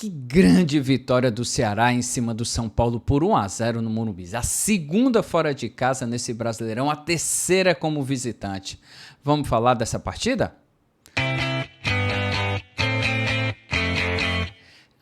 Que grande vitória do Ceará em cima do São Paulo por 1-0 no Morumbi. A segunda fora de casa nesse Brasileirão, a terceira como visitante. Vamos falar dessa partida?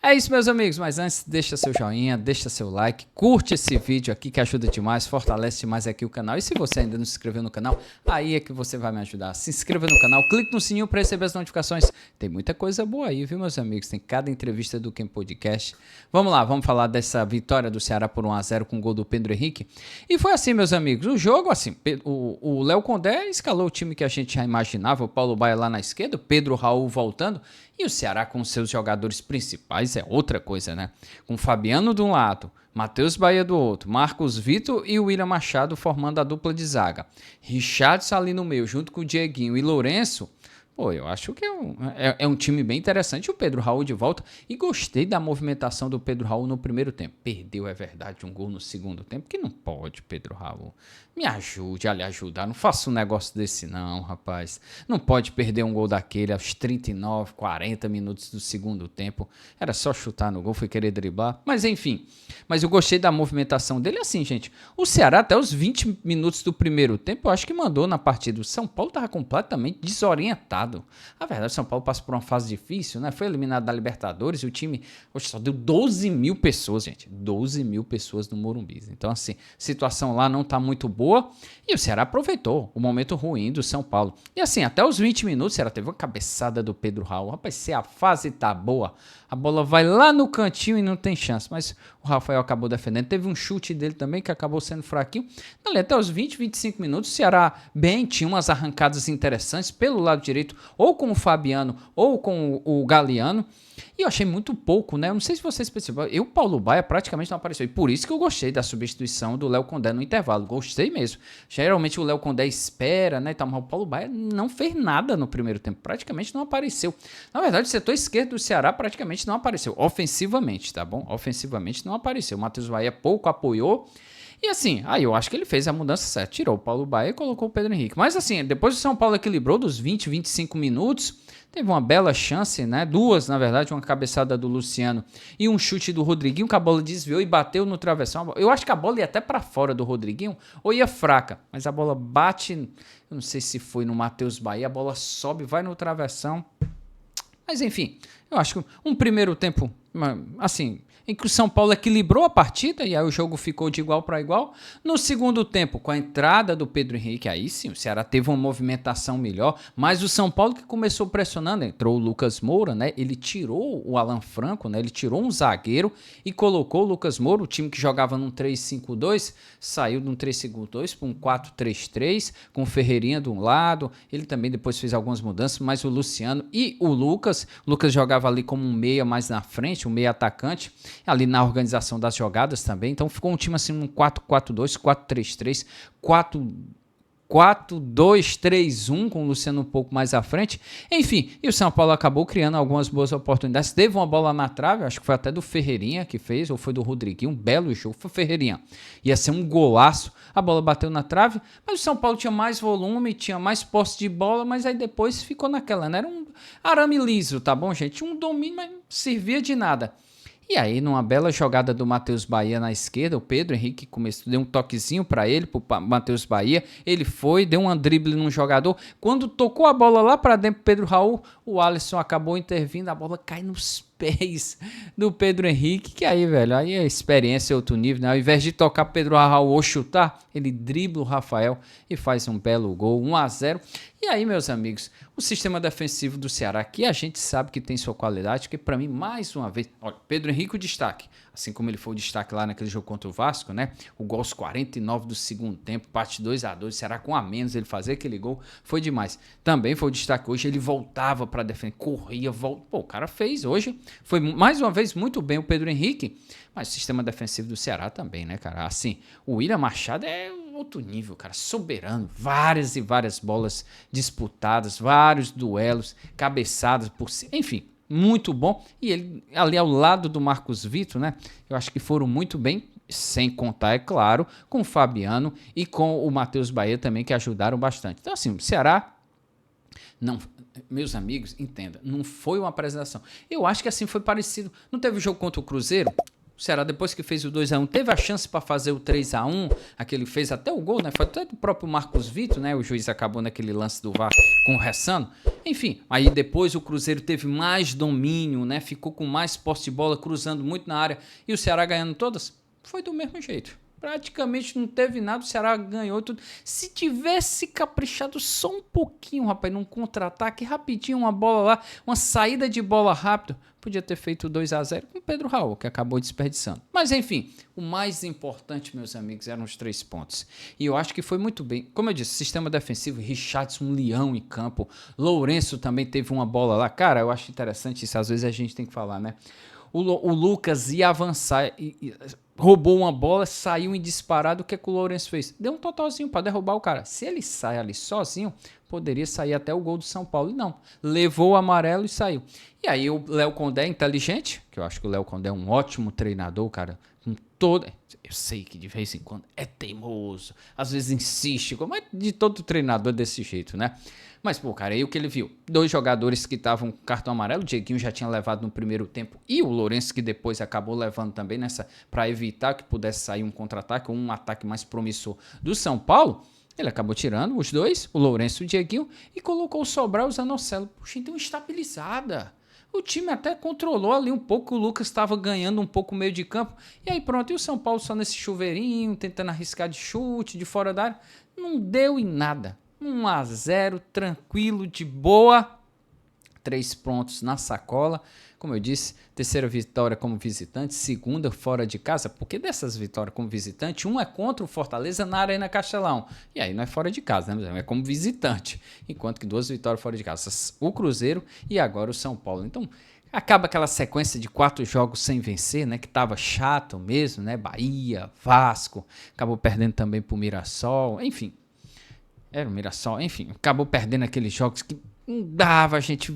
É isso, meus amigos, mas antes deixa seu joinha, deixa seu like, curte esse vídeo aqui que ajuda demais, fortalece demais aqui o canal. E se você ainda não se inscreveu no canal, aí é que você vai me ajudar. Se inscreva no canal, clique no sininho para receber as notificações. Tem muita coisa boa aí, viu, meus amigos? Tem cada entrevista do Quem Podcast. Vamos lá, vamos falar dessa vitória do Ceará por 1-0 com o gol do Pedro Henrique. E foi assim, meus amigos, o jogo, assim, o Léo Condé escalou o time que a gente já imaginava, o Paulo Baia lá na esquerda, o Pedro Raul voltando, e o Ceará com seus jogadores principais é outra coisa, né? Com Fabiano de um lado, Matheus Baia do outro, Marcos Vitor e o William Machado formando a dupla de zaga. Richardson ali no meio, junto com o Dieguinho e Lourenço. Pô, eu acho que é um time bem interessante, o Pedro Raul de volta, e gostei da movimentação do Pedro Raul no primeiro tempo. Perdeu, é verdade, um gol no segundo tempo, que não pode, Pedro Raul. Me ajude a lhe ajudar, não faça um negócio desse não, rapaz. Não pode perder um gol daquele aos 39, 40 minutos do segundo tempo. Era só chutar no gol, foi querer driblar, mas enfim. Mas eu gostei da movimentação dele assim, gente. O Ceará até os 20 minutos do primeiro tempo, eu acho que mandou na partida. O São Paulo estava completamente desorientado. A verdade, o São Paulo passou por uma fase difícil, né? Foi eliminado da Libertadores e o time só deu 12 mil pessoas, gente. 12 mil pessoas no Morumbi. Então, assim, a situação lá não tá muito boa e o Ceará aproveitou o momento ruim do São Paulo. E assim, até os 20 minutos, o Ceará teve uma cabeçada do Pedro Raul. Rapaz, se a fase tá boa, a bola vai lá no cantinho e não tem chance. Mas o Rafael acabou defendendo. Teve um chute dele também que acabou sendo fraquinho. Ali, até os 20, 25 minutos, o Ceará bem tinha umas arrancadas interessantes pelo lado direito, ou com o Fabiano ou com o Galeano. E eu achei muito pouco, né? Eu não sei se vocês perceberam. O Paulo Baia praticamente não apareceu. E por isso que eu gostei da substituição do Léo Condé no intervalo. Gostei mesmo. Geralmente o Léo Condé espera, né? Mas o Paulo Baia não fez nada no primeiro tempo. Praticamente não apareceu. Na verdade, o setor esquerdo do Ceará praticamente não apareceu. Ofensivamente, tá bom? Ofensivamente não apareceu. O Matheus Baia pouco apoiou. E assim, aí eu acho que ele fez a mudança certa. Tirou o Paulo Baia e colocou o Pedro Henrique. Mas assim, depois o São Paulo equilibrou dos 20, 25 minutos. Teve uma bela chance, né? Duas, na verdade, uma cabeçada do Luciano e um chute do Rodriguinho, que a bola desviou e bateu no travessão. Eu acho que a bola ia até para fora do Rodriguinho, ou ia fraca, mas a bola bate, eu não sei se foi no Matheus Baia, a bola sobe, vai no travessão. Mas enfim, eu acho que um primeiro tempo, assim, em que o São Paulo equilibrou a partida e aí o jogo ficou de igual para igual. No segundo tempo, com a entrada do Pedro Henrique, aí sim, o Ceará teve uma movimentação melhor, mas o São Paulo que começou pressionando, entrou o Lucas Moura, né? Ele tirou o Alan Franco, né? Ele tirou um zagueiro e colocou o Lucas Moura, o time que jogava num 3-5-2, saiu de um 3-5-2 para um 4-3-3, com o Ferreirinha de um lado, ele também depois fez algumas mudanças, mas o Luciano e o Lucas jogava ali como um meia mais na frente, um meia atacante, ali na organização das jogadas também. Então ficou um time assim, um 4-4-2, 4-3-3, 4-2-3-1, com o Luciano um pouco mais à frente. Enfim, e o São Paulo acabou criando algumas boas oportunidades. Teve uma bola na trave, acho que foi até do Ferreirinha que fez, ou foi do Rodriguinho, um belo jogo, foi o Ferreirinha. Ia ser um golaço, a bola bateu na trave, mas o São Paulo tinha mais volume, tinha mais posse de bola, mas aí depois ficou naquela, né? Era um arame liso, tá bom, gente? Um domínio, mas não servia de nada. E aí, numa bela jogada do Matheus Baia na esquerda, o Pedro Henrique começou, deu um toquezinho para ele, para o Matheus Baia. Ele foi, deu um drible num jogador. Quando tocou a bola lá para dentro do Pedro Raul, o Alisson acabou intervindo, a bola cai nos pés do Pedro Henrique, que aí, velho, aí a experiência é outro nível, né? Ao invés de tocar Pedro Raul ou chutar, ele dribla o Rafael e faz um belo gol, 1-0. E aí, meus amigos, o sistema defensivo do Ceará, que a gente sabe que tem sua qualidade, que para mim, mais uma vez, olha, Pedro Henrique o destaque, assim como ele foi o destaque lá naquele jogo contra o Vasco, né? O gol aos 49 do segundo tempo, parte 2-2, o Ceará com a menos, ele fazer aquele gol, foi demais. Também foi o destaque hoje, ele voltava para defender, corria, volta. Pô, o cara fez hoje, foi mais uma vez muito bem o Pedro Henrique, mas o sistema defensivo do Ceará também, né, cara? Assim, o William Machado é outro nível, cara, soberano, várias e várias bolas disputadas, vários duelos, cabeçadas por si, enfim, muito bom. E ele ali ao lado do Marcos Vitor, né? Eu acho que foram muito bem, sem contar, é claro, com o Fabiano e com o Matheus Baia também, que ajudaram bastante. Então, assim, o Ceará Não, meus amigos, entenda, não foi uma apresentação. Eu acho que assim foi parecido. Não teve jogo contra o Cruzeiro? O Ceará, depois que fez o 2-1, teve a chance para fazer o 3-1, aquele fez até o gol, né? Foi até do próprio Marcos Vitor, né? O juiz acabou naquele lance do VAR conversando. Enfim, aí depois o Cruzeiro teve mais domínio, né? Ficou com mais posse de bola, cruzando muito na área, e o Ceará ganhando todas. Foi do mesmo jeito. Praticamente não teve nada, o Ceará ganhou tudo. Se tivesse caprichado só um pouquinho, rapaz, num contra-ataque rapidinho, uma bola lá, uma saída de bola rápido, podia ter feito 2-0 com o Pedro Raul, que acabou desperdiçando. Mas enfim, o mais importante, meus amigos, eram os 3 pontos. E eu acho que foi muito bem. Como eu disse, sistema defensivo, Richarlison, um leão em campo. Lourenço também teve uma bola lá. Cara, eu acho interessante isso, às vezes a gente tem que falar, né? O Lucas ia avançar e roubou uma bola, saiu em disparado. O que, é que o Lourenço fez? Deu um totalzinho para derrubar o cara. Se ele sai ali sozinho, poderia sair até o gol do São Paulo. E não, levou o amarelo e saiu. E aí o Léo Condé, inteligente, que eu acho que o Léo Condé é um ótimo treinador, cara, com todo... Eu sei que de vez em quando é teimoso, às vezes insiste, como é de todo treinador desse jeito, né? Mas, pô, cara, aí o que ele viu? 2 jogadores que estavam com cartão amarelo, o Dieguinho já tinha levado no primeiro tempo e o Lourenço que depois acabou levando também nessa, para evitar que pudesse sair um contra-ataque, um ataque mais promissor do São Paulo. Ele acabou tirando os 2, o Lourenço e o Dieguinho, e colocou o Sobral e o Zanocelo. Puxa, então estabilizada. O time até controlou ali um pouco, o Lucas estava ganhando um pouco o meio de campo. E aí pronto, e o São Paulo só nesse chuveirinho, tentando arriscar de chute, de fora da área. Não deu em nada. 1-0, tranquilo, de boa. 3 pontos na sacola. Como eu disse, terceira vitória como visitante, segunda fora de casa, porque dessas vitórias como visitante, uma é contra o Fortaleza na Arena Castelão. E aí não é fora de casa, né? É como visitante. Enquanto que 2 vitórias fora de casa, o Cruzeiro e agora o São Paulo. Então, acaba aquela sequência de 4 jogos sem vencer, né? Que tava chato mesmo, né? Bahia, Vasco, acabou perdendo também pro Mirassol, enfim. Era o Mirassol, enfim, acabou perdendo aqueles jogos que não dava, a gente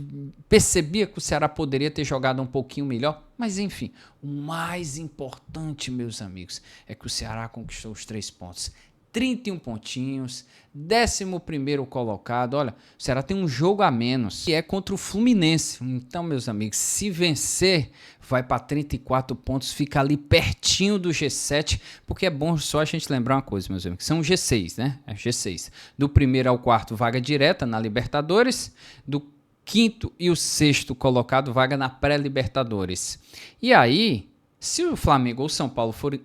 percebia que o Ceará poderia ter jogado um pouquinho melhor, mas enfim, o mais importante, meus amigos, é que o Ceará conquistou os 3 pontos. 31 pontinhos, 11º colocado. Olha, o Ceará tem um jogo a menos, que é contra o Fluminense. Então, meus amigos, se vencer, vai para 34 pontos, fica ali pertinho do G7, porque é bom só a gente lembrar uma coisa, meus amigos, são G6, né? É G6. Do 1º ao 4º, vaga direta na Libertadores, do 5º e o 6º colocado, vaga na pré-Libertadores. E aí... Se o Flamengo ou São Paulo forem,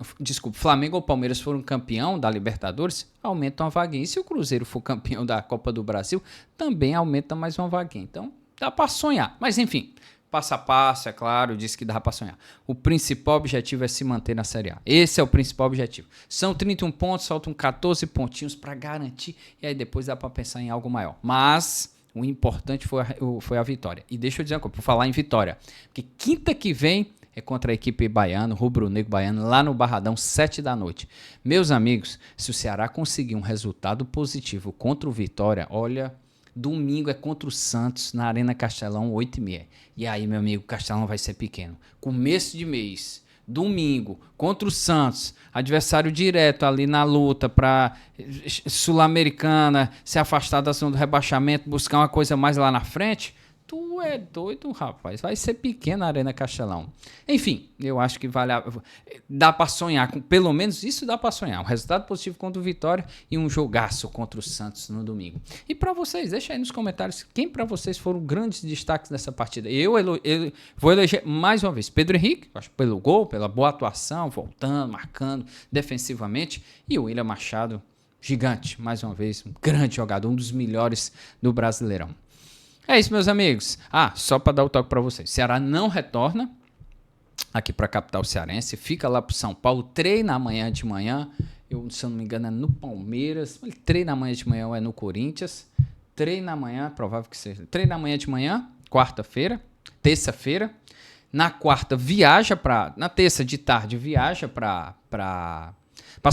Flamengo ou Palmeiras forem campeão da Libertadores, aumenta uma vaguinha. E se o Cruzeiro for campeão da Copa do Brasil, também aumenta mais uma vaguinha. Então, dá para sonhar. Mas enfim, passo a passo, é claro, disse que dá para sonhar. O principal objetivo é se manter na Série A. Esse é o principal objetivo. São 31 pontos, faltam 14 pontinhos para garantir, e aí depois dá para pensar em algo maior. Mas... o importante foi a vitória. E deixa eu dizer uma coisa, por falar em vitória, porque quinta que vem é contra a equipe baiana, rubro-negro baiano, lá no Barradão, 7 da noite. Meus amigos, se o Ceará conseguir um resultado positivo contra o Vitória, olha, domingo é contra o Santos, na Arena Castelão, 8h30. E aí, meu amigo, o Castelão vai ser pequeno. Começo de mês, domingo, contra o Santos, adversário direto ali na luta para Sul-Americana, se afastar da zona do rebaixamento, buscar uma coisa mais lá na frente. Tu é doido, rapaz. Vai ser pequena a Arena Castelão. Enfim, eu acho que dá para sonhar. Pelo menos isso dá para sonhar. Um resultado positivo contra o Vitória e um jogaço contra o Santos no domingo. E para vocês, deixa aí nos comentários quem para vocês foram grandes destaques dessa partida. Eu vou eleger mais uma vez Pedro Henrique, acho pelo gol, pela boa atuação, voltando, marcando defensivamente. E o William Machado, gigante, mais uma vez, um grande jogador, um dos melhores do Brasileirão. É isso, meus amigos. Só para dar o toque para vocês. Ceará não retorna aqui para a capital cearense. Fica lá para São Paulo. Treina amanhã de manhã. Se eu não me engano, é no Palmeiras. Ele treina amanhã de manhã ou é no Corinthians. Treina amanhã, provável que seja. Treina amanhã de manhã, quarta-feira, terça-feira. Na quarta, na terça de tarde, viaja para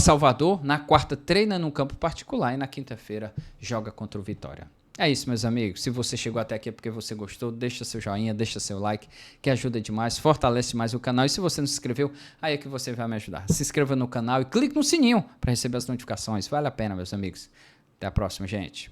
Salvador. Na quarta, treina num campo particular. E na quinta-feira, joga contra o Vitória. É isso, meus amigos. Se você chegou até aqui é porque você gostou, deixa seu joinha, deixa seu like, que ajuda demais, fortalece mais o canal. E se você não se inscreveu, aí é que você vai me ajudar. Se inscreva no canal e clique no sininho para receber as notificações. Vale a pena, meus amigos. Até a próxima, gente.